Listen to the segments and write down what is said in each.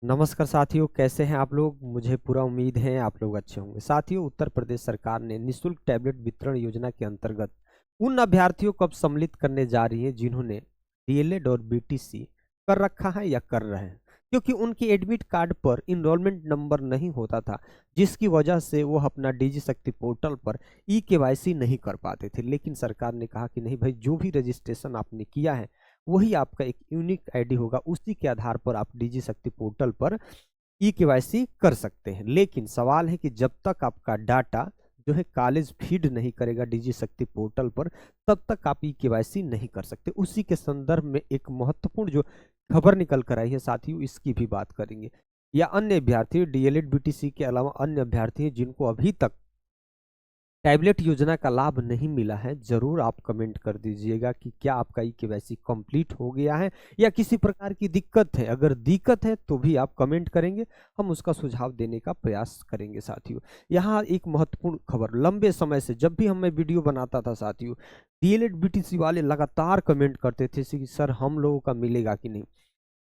नमस्कार साथियों, कैसे हैं आप लोग। मुझे पूरा उम्मीद है आप लोग अच्छे होंगे। साथियों, उत्तर प्रदेश सरकार ने निशुल्क टैबलेट वितरण योजना के अंतर्गत उन अभ्यर्थियों को अब सम्मिलित करने जा रही है जिन्होंने डीएलएड और बीटीसी कर रखा है या कर रहे हैं, क्योंकि उनके एडमिट कार्ड पर इनरोलमेंट नंबर नहीं होता था, जिसकी वजह से वो अपना डिजी शक्ति पोर्टल पर ई केवाईसी नहीं कर पाते थे। लेकिन सरकार ने कहा कि नहीं भाई, जो भी रजिस्ट्रेशन आपने किया है वही आपका एक यूनिक आईडी होगा, उसी के आधार पर आप डिजी शक्ति पोर्टल पर ई केवाईसी कर सकते हैं। लेकिन सवाल है कि जब तक आपका डाटा जो है कॉलेज फीड नहीं करेगा डिजी शक्ति पोर्टल पर, तब तक आप ई केवाईसी नहीं कर सकते। उसी के संदर्भ में एक महत्वपूर्ण जो खबर निकल कर आई है साथियों, इसकी भी बात करेंगे। या अन्य अभ्यर्थी डीएलएड बीटीसी के अलावा अन्य अभ्यर्थी हैं जिनको अभी तक टैबलेट योजना का लाभ नहीं मिला है, जरूर आप कमेंट कर दीजिएगा कि क्या आपका ई केवाईसी कंप्लीट हो गया है या किसी प्रकार की दिक्कत है। अगर दिक्कत है तो भी आप कमेंट करेंगे, हम उसका सुझाव देने का प्रयास करेंगे। साथियों, यहाँ एक महत्वपूर्ण खबर, लंबे समय से जब भी हम मैं वीडियो बनाता था साथियों, डीएलएड बीटीसी वाले लगातार कमेंट करते थे कि सर हम लोगों का मिलेगा कि नहीं,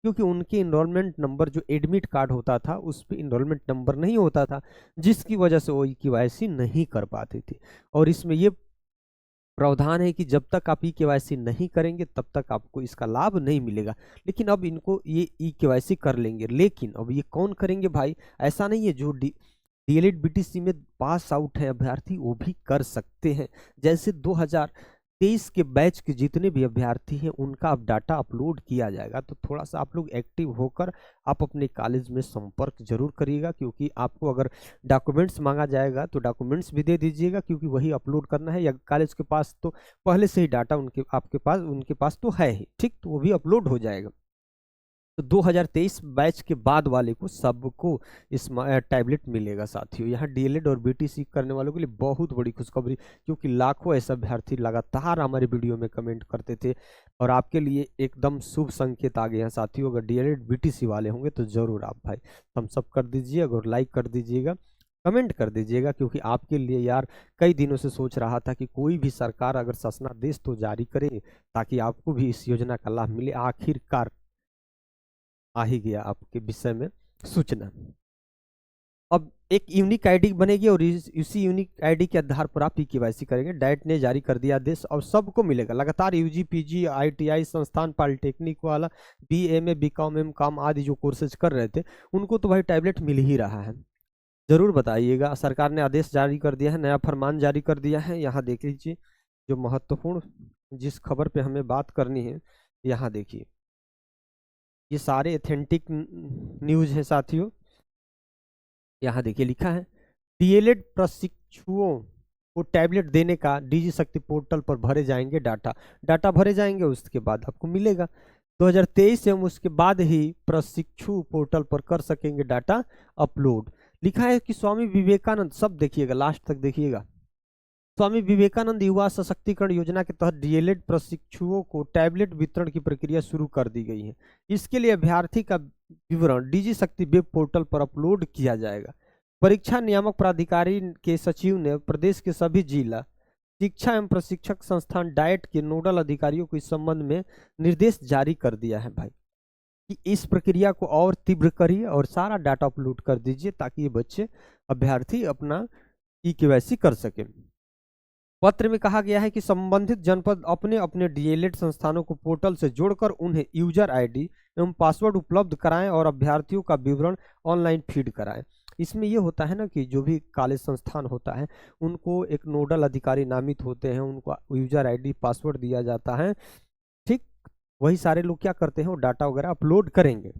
क्योंकि उनके इनरोलमेंट नंबर जो एडमिट कार्ड होता था उस पर इनरोलमेंट नंबर नहीं होता था, जिसकी वजह से वो केवाईसी नहीं कर पाते थे। और इसमें ये प्रावधान है कि जब तक आप ई केवाईसी नहीं करेंगे तब तक आपको इसका लाभ नहीं मिलेगा। लेकिन अब इनको ये ई केवाईसी कर लेंगे, लेकिन अब ये कौन करेंगे भाई? ऐसा नहीं है जो डीएलएड बीटीसी में पास आउट है अभ्यर्थी वो भी कर सकते हैं। जैसे 2023 के बैच के जितने भी अभ्यर्थी हैं उनका अब डाटा अपलोड किया जाएगा, तो थोड़ा सा आप लोग एक्टिव होकर आप अपने कॉलेज में संपर्क जरूर करिएगा, क्योंकि आपको अगर डॉक्यूमेंट्स मांगा जाएगा तो डॉक्यूमेंट्स भी दे दीजिएगा, क्योंकि वही अपलोड करना है। या कॉलेज के पास तो पहले से ही डाटा उनके पास तो है ही, ठीक, तो वो भी अपलोड हो जाएगा। तो 2023 बैच के बाद वाले को सबको इस टैबलेट मिलेगा साथियों। यहाँ डीएलएड और बीटीसी करने वालों के लिए बहुत बड़ी खुशखबरी, क्योंकि लाखों ऐसे अभ्यर्थी लगातार हमारे वीडियो में कमेंट करते थे, और आपके लिए एकदम शुभ संकेत आ गया साथियों। अगर डीएलएड बीटीसी वाले होंगे तो जरूर आप भाई थम्स अप कर दीजिएगा और लाइक कर दीजिएगा, कमेंट कर दीजिएगा, क्योंकि आपके लिए यार कई दिनों से सोच रहा था कि कोई भी सरकार अगर शासनादेश तो जारी करे ताकि आपको भी इस योजना का लाभ मिले। आखिरकार आ ही गया आपके विषय में सूचना। अब एक यूनिक आईडी बनेगी और इसी यूनिक आईडी के आधार पर आप ई केवाईसी करेंगे। डाइट ने जारी कर दिया आदेश और सबको मिलेगा। लगातार यूजी पीजी आईटीआई संस्थान पॉलिटेक्निक वाला बीएमए बीकॉम एमकॉम आदि जो कोर्सेज कर रहे थे उनको तो भाई टैबलेट मिल ही रहा है। जरूर बताइएगा। सरकार ने आदेश जारी कर दिया है, नया फरमान जारी कर दिया है। यहाँ देख लीजिए जो महत्वपूर्ण जिस खबर पे हमें बात करनी है, यहाँ देखिए ये सारे एथेंटिक न्यूज है साथियों। यहाँ देखिए लिखा है डीएलएड प्रशिक्षुओं को टैबलेट देने का डिजी शक्ति पोर्टल पर भरे जाएंगे डाटा भरे जाएंगे, उसके बाद आपको मिलेगा। 2023 से हम उसके बाद ही प्रशिक्षु पोर्टल पर कर सकेंगे डाटा अपलोड। लिखा है कि स्वामी विवेकानंद, सब देखिएगा लास्ट तक देखिएगा, स्वामी विवेकानंद युवा सशक्तिकरण योजना के तहत डीएलएड प्रशिक्षुओं को टैबलेट वितरण की प्रक्रिया शुरू कर दी गई है। इसके लिए अभ्यर्थी का विवरण डिजी शक्ति वेब पोर्टल पर अपलोड किया जाएगा। परीक्षा नियामक प्राधिकारी के सचिव ने प्रदेश के सभी जिला शिक्षा एवं प्रशिक्षक संस्थान डाइट के नोडल अधिकारियों को इस संबंध में निर्देश जारी कर दिया है भाई, कि इस प्रक्रिया को और तीव्र करिए और सारा डाटा अपलोड कर दीजिए ताकि ये बच्चे अभ्यर्थी अपना ई केवाईसी कर सके। पत्र में कहा गया है कि संबंधित जनपद अपने अपने डीएलएड संस्थानों को पोर्टल से जोड़कर उन्हें यूजर आईडी एवं पासवर्ड उपलब्ध कराएं और अभ्यर्थियों का विवरण ऑनलाइन फीड कराएं। इसमें यह होता है ना कि जो भी कॉलेज संस्थान होता है उनको एक नोडल अधिकारी नामित होते हैं, उनको यूजर आईडी पासवर्ड दिया जाता है, ठीक। वही सारे लोग क्या करते हैं, वो डाटा वगैरह अपलोड करेंगे।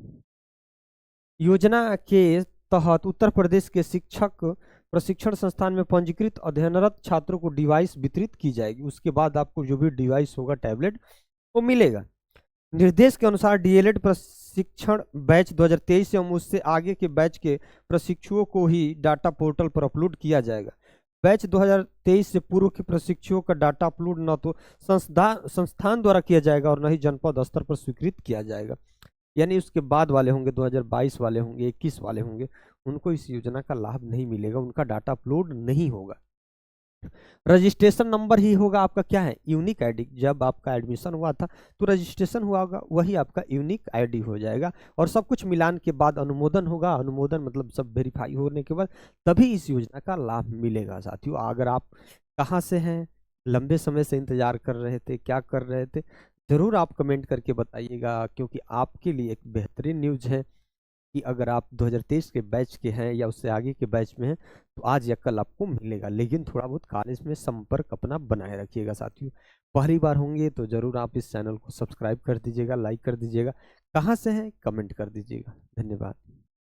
योजना के तहत उत्तर प्रदेश के शिक्षक प्रशिक्षण संस्थान में पंजीकृत अध्ययनरत छात्रों को डिवाइस वितरित की जाएगी। उसके बाद आपको जो भी डिवाइस होगा टैबलेट वो मिलेगा। निर्देश के अनुसार डीएलएड प्रशिक्षण बैच 2023 एवं उससे आगे के बैच के प्रशिक्षुओं को ही डाटा पोर्टल पर अपलोड किया जाएगा। बैच 2023 से पूर्व के प्रशिक्षुओं का डाटा अपलोड न तो संस्थान द्वारा किया जाएगा और न ही जनपद स्तर पर स्वीकृत किया जाएगा। यानी उसके बाद वाले होंगे, 2022 वाले होंगे, 21 वाले होंगे, उनको इस योजना का लाभ नहीं मिलेगा, उनका डाटा अपलोड नहीं होगा। रजिस्ट्रेशन नंबर ही होगा आपका क्या है, यूनिक आईडी। जब आपका एडमिशन हुआ था तो रजिस्ट्रेशन हुआ होगा, वही आपका यूनिक आईडी हो जाएगा। और सब कुछ मिलान के बाद अनुमोदन होगा, अनुमोदन मतलब सब वेरीफाई होने के बाद तभी इस योजना का लाभ मिलेगा साथियों। अगर आप कहाँ से हैं, लंबे समय से इंतजार कर रहे थे, क्या कर रहे थे, जरूर आप कमेंट करके बताइएगा, क्योंकि आपके लिए एक बेहतरीन न्यूज है कि अगर आप 2023 के बैच के हैं या उससे आगे के बैच में हैं तो आज या कल आपको मिलेगा। लेकिन थोड़ा बहुत कॉलेज में संपर्क अपना बनाए रखिएगा साथियों। पहली बार होंगे तो जरूर आप इस चैनल को सब्सक्राइब कर दीजिएगा, लाइक कर दीजिएगा। कहाँ से हैं कमेंट कर दीजिएगा। धन्यवाद।